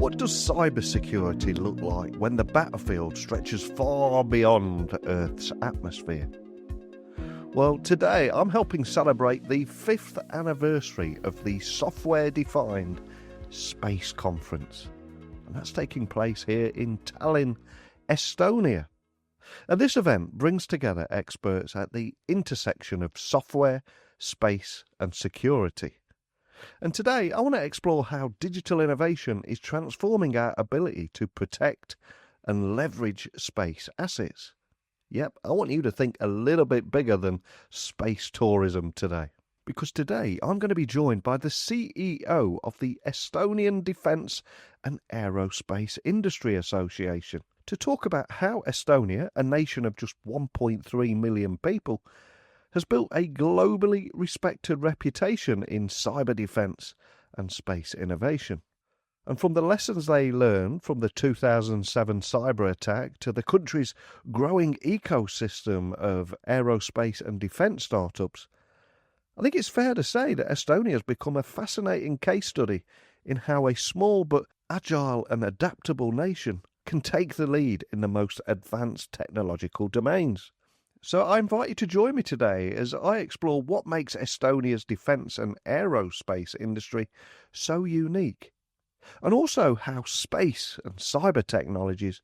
What does cybersecurity look like when the battlefield stretches far beyond Earth's atmosphere? Well, today I'm helping celebrate the 5th anniversary of the Software-Defined Space Conference. And that's taking place here in Tallinn, Estonia. And this event brings together experts at the intersection of software, space and security. And today I want to explore how digital innovation is transforming our ability to protect and leverage space assets. Yep, I want you to think a little bit bigger than space tourism today. Because today I'm going to be joined by the CEO of the Estonian Defence and Aerospace Industry Association to talk about how Estonia, a nation of just 1.3 million people, has built a globally respected reputation in cyber defence and space innovation. And from the lessons they learned from the 2007 cyber attack to the country's growing ecosystem of aerospace and defence startups, I think it's fair to say that Estonia has become a fascinating case study in how a small but agile and adaptable nation can take the lead in the most advanced technological domains. So I invite you to join me today as I explore what makes Estonia's defence and aerospace industry so unique, and also how space and cyber technologies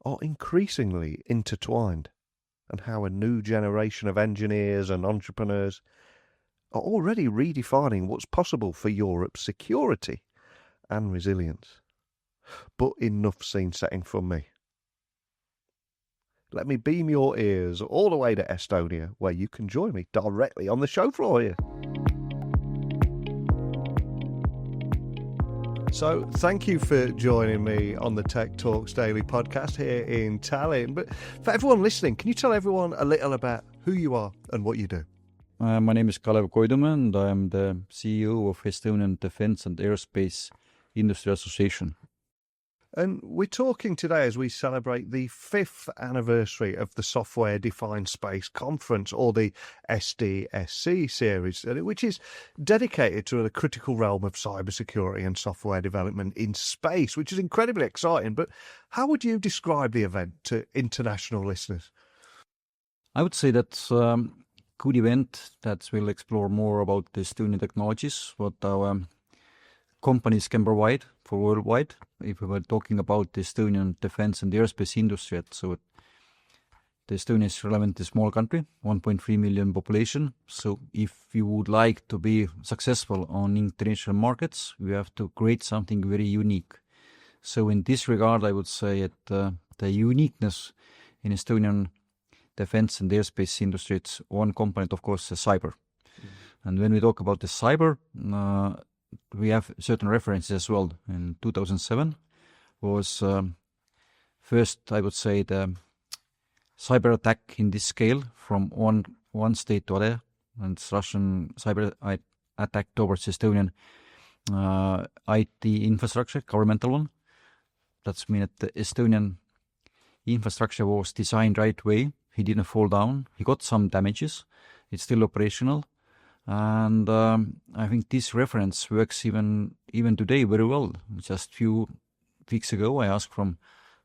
are increasingly intertwined, and how a new generation of engineers and entrepreneurs are already redefining what's possible for Europe's security and resilience. But enough scene setting from me. Let me beam your ears all the way to Estonia, where you can join me directly on the show floor here. So thank you for joining me on the Tech Talks Daily podcast here in Tallinn. But for everyone listening, can you tell everyone a little about who you are and what you do? My name is Kalev Koidumäe and I am the CEO of Estonian Defence and Aerospace Industry Association. And we're talking today as we celebrate the 5th anniversary of the Software-Defined Space Conference, or the SDSC series, which is dedicated to the critical realm of cybersecurity and software development in space, which is incredibly exciting. But how would you describe the event to international listeners? I would say that's a good event that will explore more about the Estonian technologies, what our companies can provide for worldwide. If we were talking about the Estonian defence and aerospace industry, so the Estonia is relatively small country, 1.3 million population. So if you would like to be successful on international markets, we have to create something very unique. So in this regard, I would say that the uniqueness in Estonian defence and aerospace industry, it's one component, of course, cyber. And when we talk about the cyber, we have certain references as well. In 2007 was first, I would say, the cyber attack in this scale from one state to other, and it's Russian cyber attack towards Estonian IT infrastructure, governmental one. That's mean that the Estonian infrastructure was designed right way. He didn't fall down. He got some damages. It's still operational. And I think this reference works even today very well. Just few weeks ago, I asked from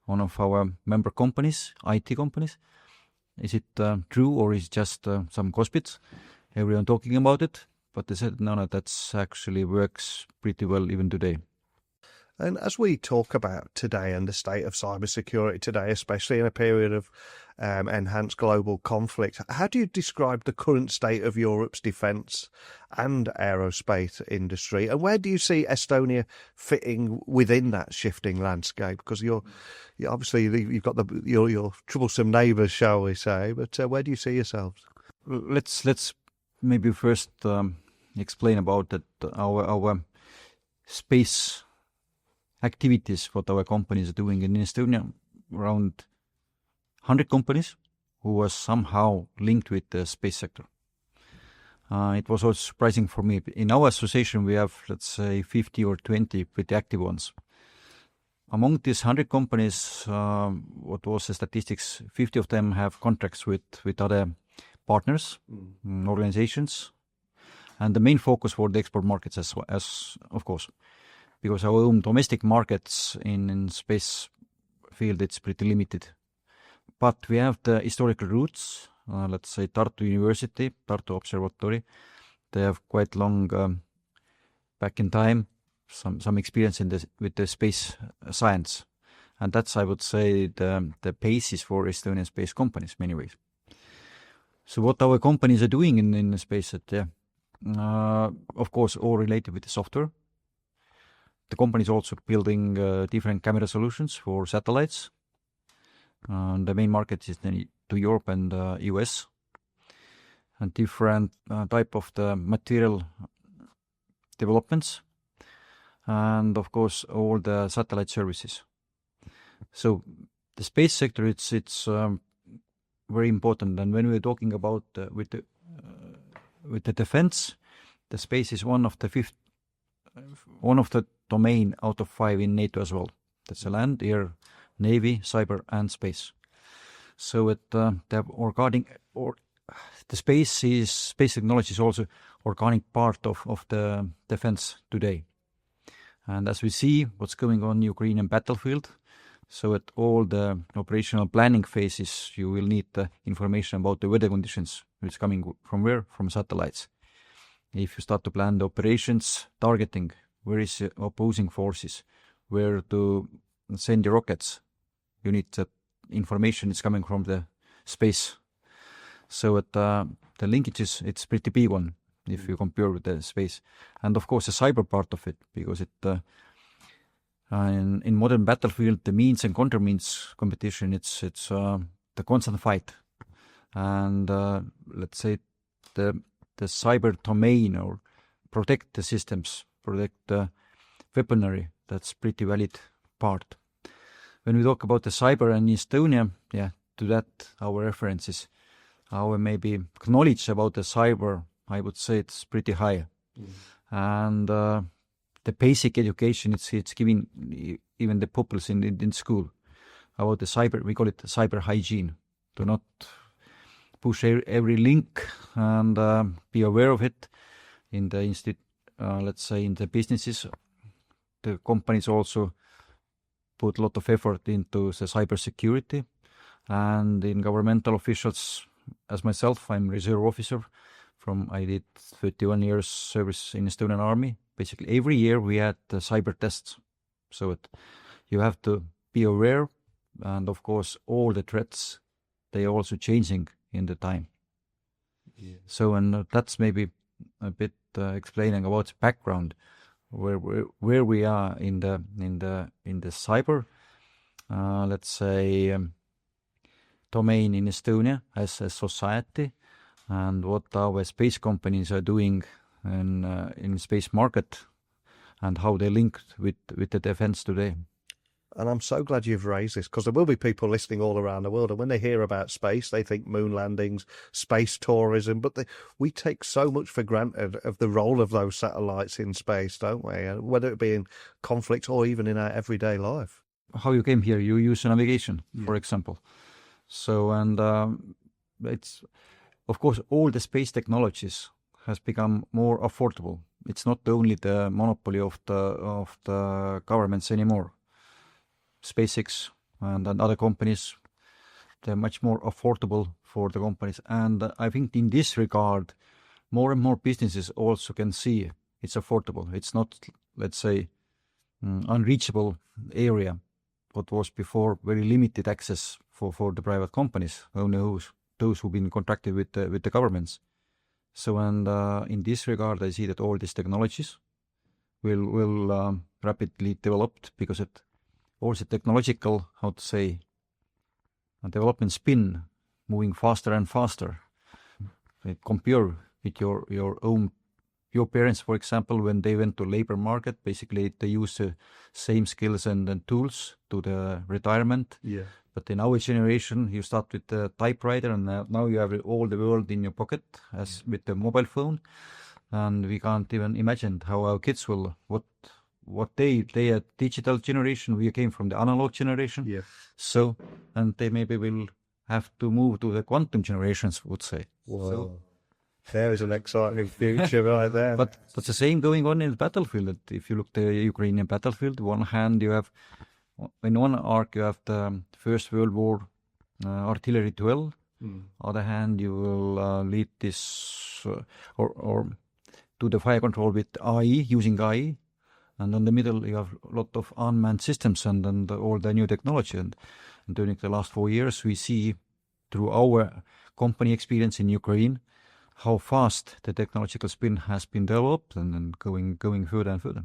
one of our member companies, IT companies, is it true or is it just some gossip? Everyone talking about it, but they said no, that's actually works pretty well even today. And as we talk about today and the state of cybersecurity today, especially in a period of enhanced global conflict, how do you describe the current state of Europe's defence and aerospace industry? And where do you see Estonia fitting within that shifting landscape? Because you're obviously you've got your troublesome neighbours, shall we say? But where do you see yourselves? Let's maybe first explain about that our space activities, what our companies are doing in Estonia. Around 100 companies who was somehow linked with the space sector. It was also surprising for me. In our association, we have, let's say, 50 or 20 pretty active ones. Among these 100 companies, what was the statistics? 50 of them have contracts with other partners, organizations, and the main focus for the export markets as of course. because our own domestic markets in space field, it's pretty limited. But we have the historical roots, let's say Tartu University, Tartu Observatory. They have quite long, back in time, some experience with the space science. And that's, I would say, the basis for Estonian space companies, many ways. So what our companies are doing in the space, of course, all related with the software. The company is also building different camera solutions for satellites. The main market is then to Europe and US, and different type of the material developments, and of course all the satellite services. So the space sector, it's very important. And when we're talking about with the defense, the space is one of the domain out of 5 in NATO as well. That's the land, air, navy, cyber, and space. So the space technology is also organic part of the defense today. And as we see what's going on in Ukrainian battlefield, so at all the operational planning phases, you will need the information about the weather conditions, which is coming from where? From satellites. If you start to plan the operations, targeting, where is the opposing forces, where to send the rockets, you need that information is coming from the space. So the linkages, it's pretty big one if you compare with the space. And of course the cyber part of it, because in modern battlefield, the means and counter-means competition, it's the constant fight. And let's say the cyber domain, or protect the systems, protect the weaponry, that's pretty valid part. When we talk about the cyber in Estonia, to that our references, our maybe knowledge about the cyber, I would say it's pretty high. And the basic education, it's giving even the pupils in school about the cyber, we call it cyber hygiene. Do not push every link, and be aware of it. In the let's say in the businesses, the companies also put a lot of effort into the cybersecurity, and in governmental officials, as myself, I'm reserve officer I did 31 years service in Estonian Army. Basically, every year we had the cyber tests. So you have to be aware, and of course, all the threats, they are also changing in the time. Yeah. So, and that's maybe a bit explaining about the background, where we are in the cyber, let's say, domain in Estonia as a society, and what our space companies are doing in space market, and how they link with the defense today. And I'm so glad you've raised this, because there will be people listening all around the world, and when they hear about space, they think moon landings, space tourism, but we take so much for granted of the role of those satellites in space, don't we? Whether it be in conflict or even in our everyday life. How you came here, you use navigation, for example. So, and it's, of course, all the space technologies has become more affordable. It's not only the monopoly of the governments anymore. SpaceX and other companies, they're much more affordable for the companies. And I think in this regard, more and more businesses also can see it's affordable. It's not, let's say, unreachable area, what was before very limited access for the private companies, only those who've been contracted with the governments. So, and in this regard, I see that all these technologies will rapidly developed, because it also technological, how to say, development spin moving faster and faster. Compare with your parents, for example, when they went to labor market, basically they use the same skills and tools to the retirement. Yeah. But in our generation, you start with the typewriter, and now you have all the world in your pocket as with the mobile phone, and we can't even imagine how our kids will what they are digital generation. We came from the analog generation. Yeah. So, and they maybe will have to move to the quantum generations, would say. Wow. There is an exciting future right there. But it's the same going on in the battlefield. That if you look the Ukrainian battlefield, one hand you have, in one arc you have the First World War artillery duel. Other hand you will lead this or do the fire control with AI, using AI. And in the middle, you have a lot of unmanned systems and all the new technology. And during the last 4 years, we see through our company experience in Ukraine how fast the technological spin has been developed and going further and further.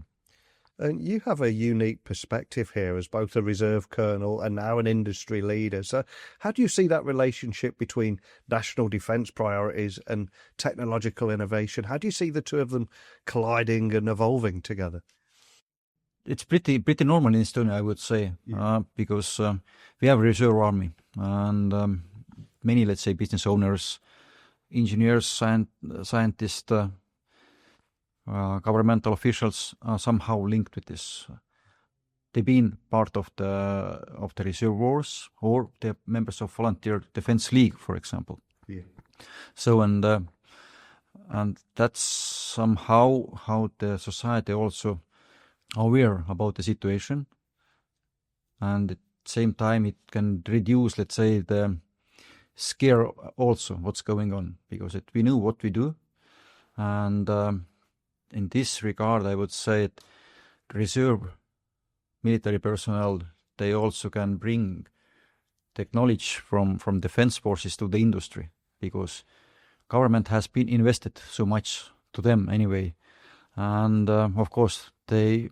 And you have a unique perspective here as both a reserve colonel and now an industry leader. So how do you see that relationship between national defence priorities and technological innovation? How do you see the two of them colliding and evolving together? It's pretty normal in Estonia, I would say, because we have a reserve army and many, let's say, business owners, engineers, scientists, governmental officials are somehow linked with this. They've been part of the reserve wars, or they're members of Volunteer Defense League, for example. So and that's somehow how the society also aware about the situation, and at the same time it can reduce, let's say, the scare also what's going on, because we know what we do, and in this regard I would say that reserve military personnel, they also can bring the knowledge from defense forces to the industry, because government has been invested so much to them anyway, and of course they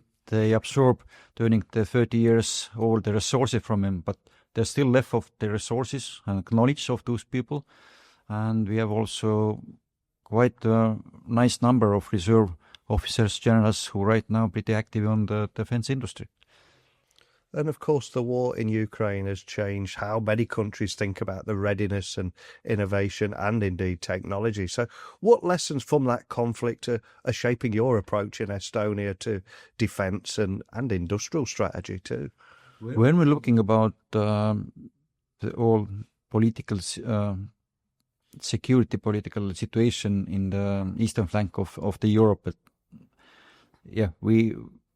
absorb during the 30 years all the resources from them, but there's still left of the resources and knowledge of those people, and we have also quite a nice number of reserve officers, generals who right now pretty active on the defense industry. And of course, the war in Ukraine has changed how many countries think about the readiness and innovation and indeed technology. So what lessons from that conflict are shaping your approach in Estonia to defence and industrial strategy too? When we're looking about the all political security, political situation in the eastern flank of the Europe,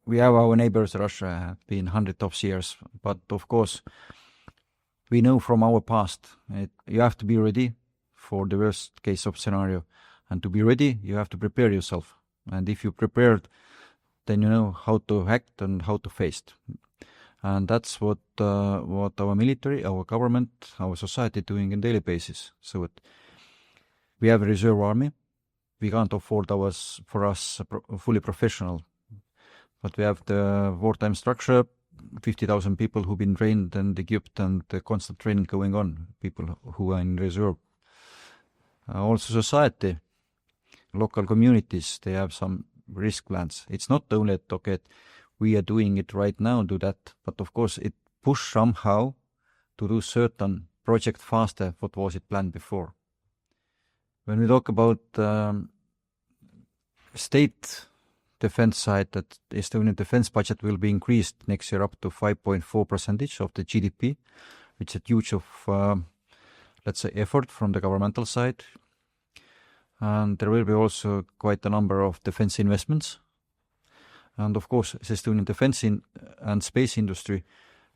we have our neighbors, Russia, have been hundreds of years, but of course, we know from our past, you have to be ready for the worst case of scenario, and to be ready, you have to prepare yourself. And if you're prepared, then you know how to act and how to face it. And that's what our military, our government, our society doing on a daily basis. So we have a reserve army. We can't afford for us fully professional. But we have the wartime structure, 50,000 people who've been trained and equipped, and the constant training going on, people who are in reserve. Also society, local communities, they have some risk plans. It's not only that, okay, we are doing it right now, do that, but of course it push somehow to do certain project faster what was it planned before. When we talk about state defense side, that the Estonian defense budget will be increased next year up to 5.4% of the GDP, which is a huge of, let's say, effort from the governmental side. And there will be also quite a number of defense investments. And of course, the Estonian defense and space industry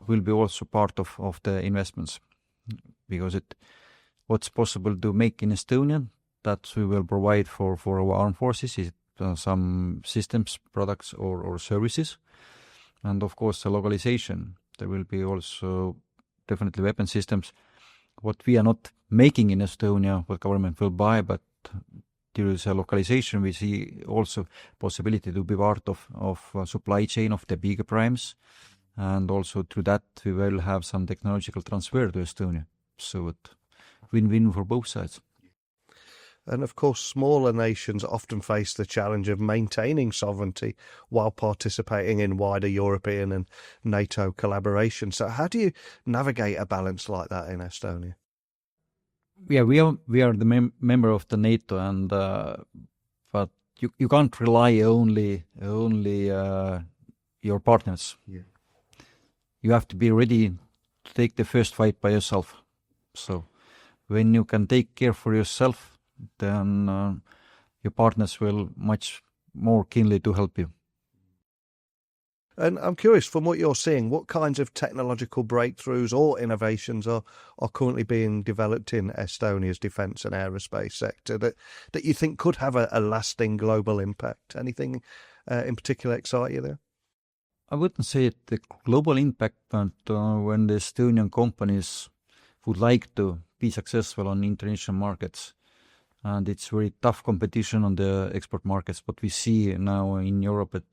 will be also part of the investments, because what's possible to make in Estonia, that we will provide for our armed forces, is some systems, products or services. And of course the localization, there will be also definitely weapon systems what we are not making in Estonia, what government will buy, but due to the localization we see also possibility to be part of supply chain of the bigger primes, and also through that we will have some technological transfer to Estonia, so it win-win for both sides. And of course, smaller nations often face the challenge of maintaining sovereignty while participating in wider European and NATO collaboration. So how do you navigate a balance like that in Estonia? Yeah, we are the member of the NATO, and but you can't rely only your partners. Yeah. You have to be ready to take the first fight by yourself. So when you can take care for yourself, then your partners will much more keenly to help you. And I'm curious, from what you're seeing, what kinds of technological breakthroughs or innovations are currently being developed in Estonia's defence and aerospace sector that you think could have a lasting global impact? Anything in particular excite you there? I wouldn't say it the global impact, but when the Estonian companies would like to be successful on international markets, and it's very tough competition on the export markets. What we see now in Europe,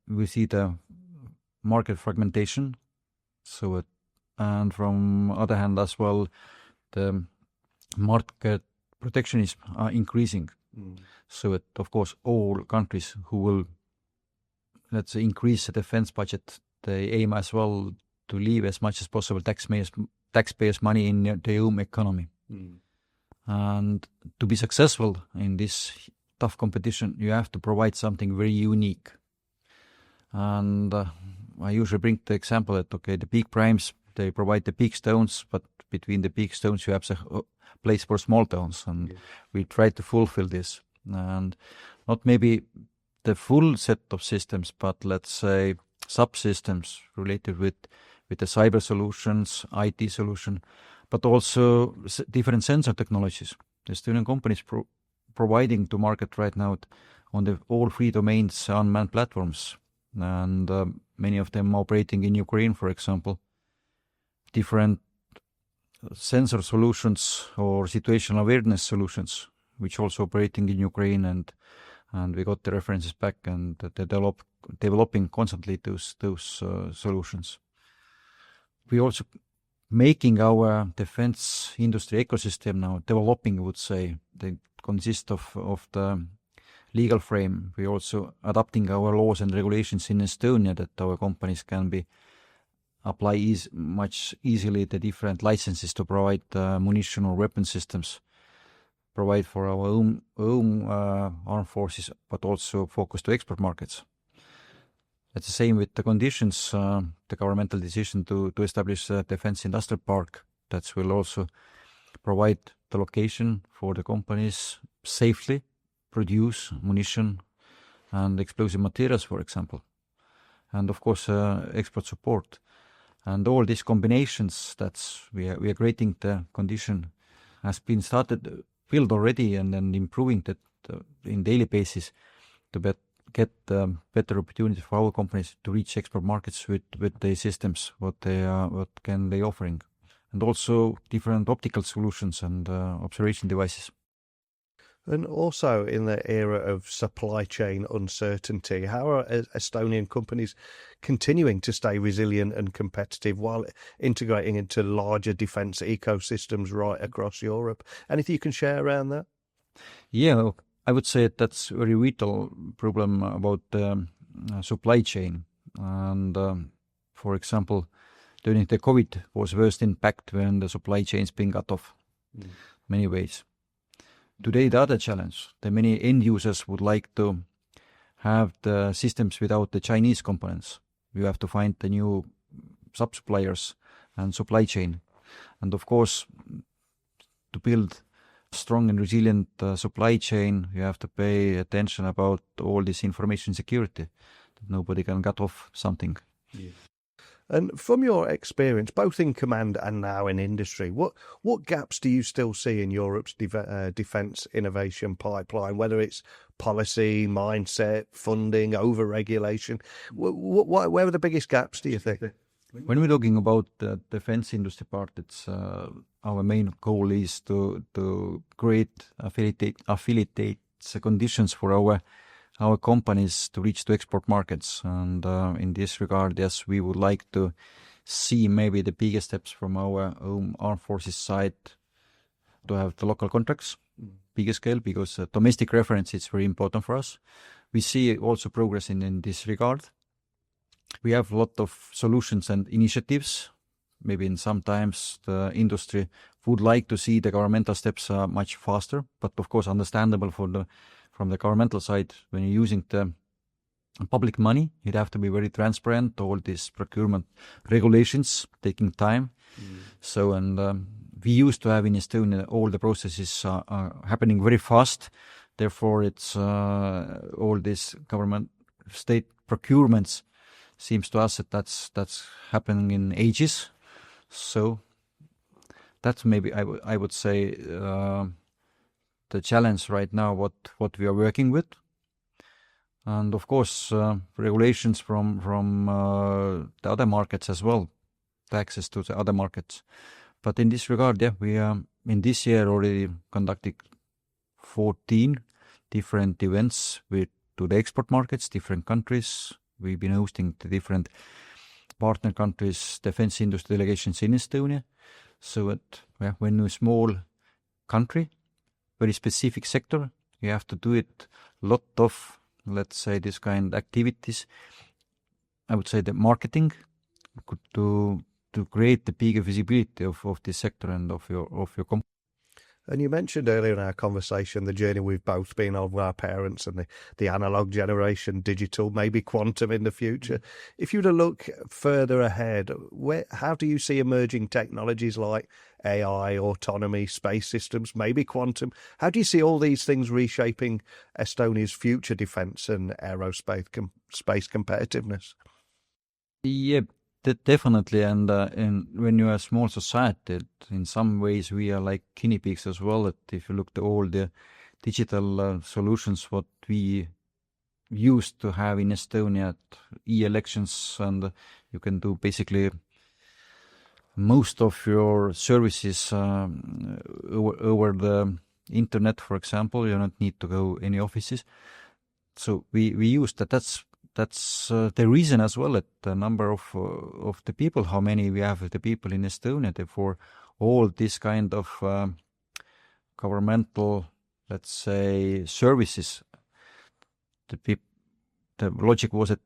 we see the market fragmentation. And from other hand as well, the market protectionism are increasing. So of course, all countries who will, let's say, increase the defense budget, they aim as well to leave as much as possible taxpayers' money in their own economy. And to be successful in this tough competition, you have to provide something very unique. And I usually bring the example that, okay, the big primes, they provide the big stones, but between the big stones you have a place for small stones. And we try to fulfill this. And not maybe the full set of systems, but let's say subsystems related with the cyber solutions, IT solution, but also different sensor technologies. The Estonian companies providing to market right now on all three domains unmanned platforms. And many of them operating in Ukraine, for example, different sensor solutions or situational awareness solutions, which also operating in Ukraine, and we got the references back, and they developing constantly those solutions. We also making our defense industry ecosystem now developing, I would say. They consist of the legal frame. We also adapting our laws and regulations in Estonia that our companies can apply much easily the different licenses to provide munition or weapon systems, provide for our own armed forces, but also focus to export markets. It's the same with the conditions, the governmental decision to establish a defense industrial park that will also provide the location for the companies safely produce munition and explosive materials, for example, and of course export support. And all these combinations we are creating the condition has been built already, and then improving that in daily basis to get better opportunity for our companies to reach export markets with the systems what can they offering, and also different optical solutions and observation devices. And also in the era of supply chain uncertainty, how are Estonian companies continuing to stay resilient and competitive while integrating into larger defence ecosystems right across Europe? Anything you can share around that? Yeah, I would say that's a very vital problem about the supply chain. And for example, during the COVID was worst impact when the supply chains been cut off many ways. Today, the other challenge, the many end users would like to have the systems without the Chinese components. You have to find the new sub-suppliers and supply chain. And of course, to build strong and resilient supply chain, you have to pay attention about all this information security, that nobody can cut off something. Yeah. And from your experience, both in command and now in industry, what gaps do you still see in Europe's defence innovation pipeline, whether it's policy, mindset, funding, over-regulation? Where are the biggest gaps, do you think? When we're talking about the defence industry part, it's our main goal is to create affiliate conditions for our companies to reach to export markets. And in this regard, yes, we would like to see maybe the biggest steps from our own armed forces side to have the local contracts, bigger scale, because domestic reference is very important for us. We see also progress in this regard. We have a lot of solutions and initiatives. Maybe in sometimes the industry would like to see the governmental steps much faster, but of course understandable from the governmental side. When you're using the public money, it have to be very transparent. All these procurement regulations taking time. So, and we used to have in Estonia, all the processes are happening very fast. Therefore, it's all this government state procurements seems to us that that's happening in ages. So that's maybe I would say the challenge right now what we are working with. And of course, regulations from the other markets as well, the access to the other markets. But in this regard, yeah, we in this year already conducted 14 different events to the export markets, different countries. We've been hosting the different partner countries' defense industry delegations in Estonia. So when you're a small country, very specific sector, you have to do it lot of, let's say, this kind of activities. I would say the marketing to create the bigger visibility of this sector and of your company. And you mentioned earlier in our conversation the journey we've both been on with our parents and the analog generation, digital, maybe quantum in the future. If you were to look further ahead, how do you see emerging technologies like AI, autonomy, space systems, maybe quantum? How do you see all these things reshaping Estonia's future defence and aerospace space competitiveness? Yeah, definitely. And when you are a small society, in some ways we are like guinea pigs as well. If you look at all the digital solutions what we used to have in Estonia, e-elections, and you can do basically most of your services over the internet, for example. You don't need to go any offices. So we use that. That's the reason as well that the number of the people, how many we have the people in Estonia, therefore all this kind of governmental, let's say, services, the logic was that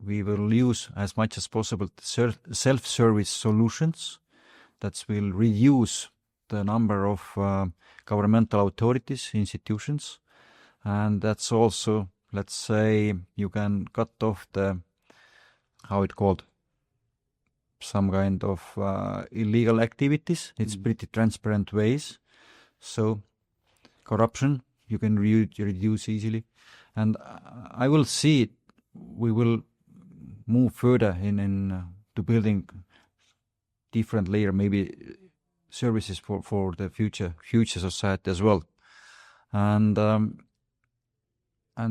we will use as much as possible self-service solutions that will reduce the number of governmental authorities, institutions, and that's also, let's say, you can cut off how it called, some kind of illegal activities. It's pretty transparent ways. So corruption, you can reduce easily. And I will see it, we will move further in to building different layer, maybe services for the future society as well. And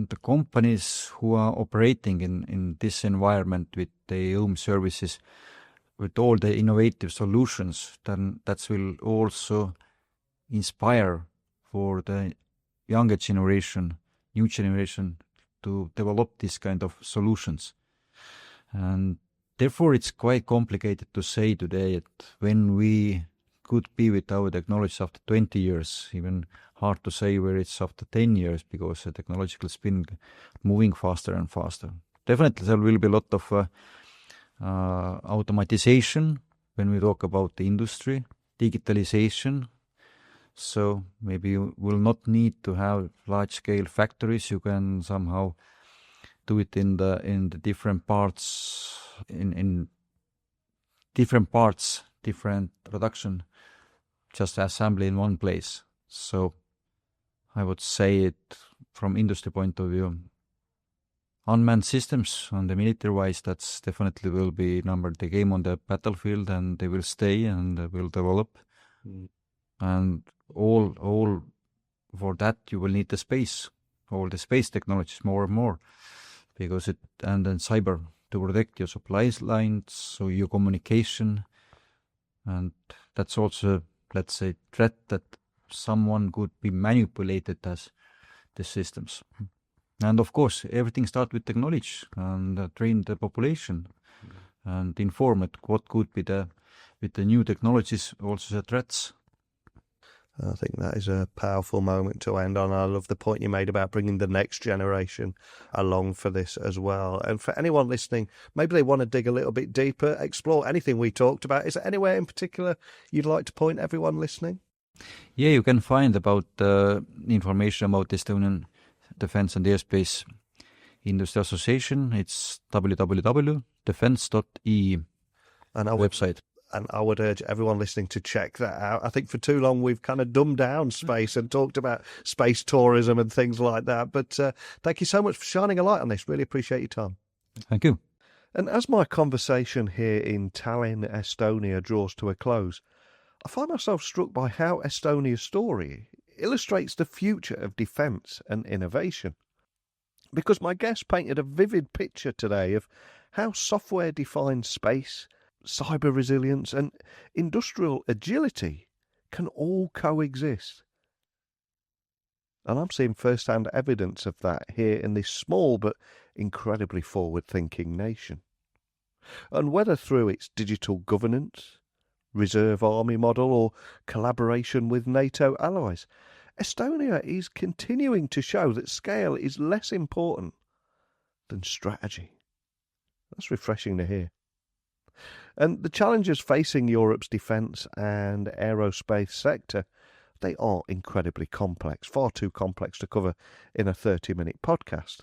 the companies who are operating in this environment with their own services, with all the innovative solutions, then that will also inspire for the younger generation, new generation, to develop this kind of solutions. And therefore it's quite complicated to say today that when we could be with our technologies after 20 years, even hard to say where it's after 10 years, because the technological spin moving faster and faster. Definitely there will be a lot of automatization when we talk about the industry, digitalization. So maybe you will not need to have large-scale factories. You can somehow do it in the different parts, in different parts, different production, just assembly in one place. So I would say it from industry point of view, unmanned systems on the military-wise, that's definitely will be the game on the battlefield, and they will stay and they will develop. And all for that you will need the space, all the space technologies more and more, because and then cyber to protect your supply lines, so your communication, and that's also, let's say, threat that someone could be manipulated as the systems. And of course, everything starts with knowledge and train the population and inform it what could be with the new technologies, also the threats. I think that is a powerful moment to end on. I love the point you made about bringing the next generation along for this as well. And for anyone listening, maybe they want to dig a little bit deeper, explore anything we talked about. Is there anywhere in particular you'd like to point everyone listening? Yeah, you can find about information about the Estonian Defence and Aerospace Industry Association. It's www.defence.ee and website. And I would urge everyone listening to check that out. I think for too long we've kind of dumbed down space and talked about space tourism and things like that. But thank you so much for shining a light on this. Really appreciate your time. Thank you. And as my conversation here in Tallinn, Estonia draws to a close, I find myself struck by how Estonia's story illustrates the future of defence and innovation. Because my guest painted a vivid picture today of how software-defined space, cyber resilience and industrial agility can all coexist. And I'm seeing first-hand evidence of that here in this small but incredibly forward-thinking nation. And whether through its digital governance, reserve army model or collaboration with NATO allies, Estonia is continuing to show that scale is less important than strategy. That's refreshing to hear. And the challenges facing Europe's defence and aerospace sector, they are incredibly complex, far too complex to cover in a 30-minute podcast.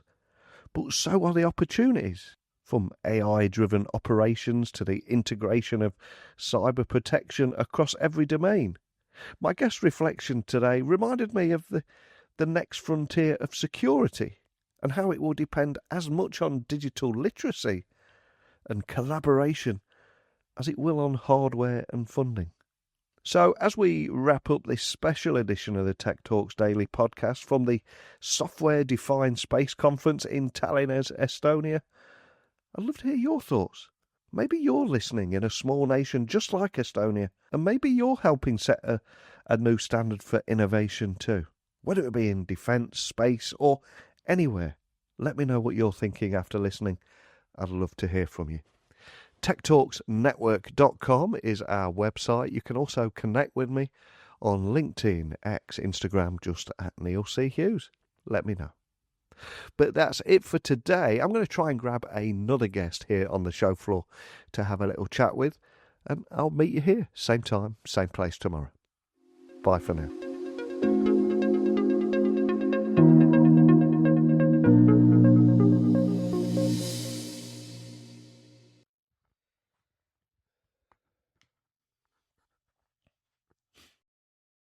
But so are the opportunities, from AI-driven operations to the integration of cyber protection across every domain. My guest reflection today reminded me of the next frontier of security and how it will depend as much on digital literacy and collaboration as it will on hardware and funding. So as we wrap up this special edition of the Tech Talks Daily podcast from the Software Defined Space Conference in Tallinn, Estonia, I'd love to hear your thoughts. Maybe you're listening in a small nation just like Estonia, and maybe you're helping set a new standard for innovation too. Whether it be in defence, space or anywhere, let me know what you're thinking after listening. I'd love to hear from you. TechTalksNetwork.com is our website. You can also connect with me on LinkedIn, X, Instagram, just at Neil C. Hughes. Let me know. But that's it for today. I'm going to try and grab another guest here on the show floor to have a little chat with, and I'll meet you here, same time, same place tomorrow. Bye for now.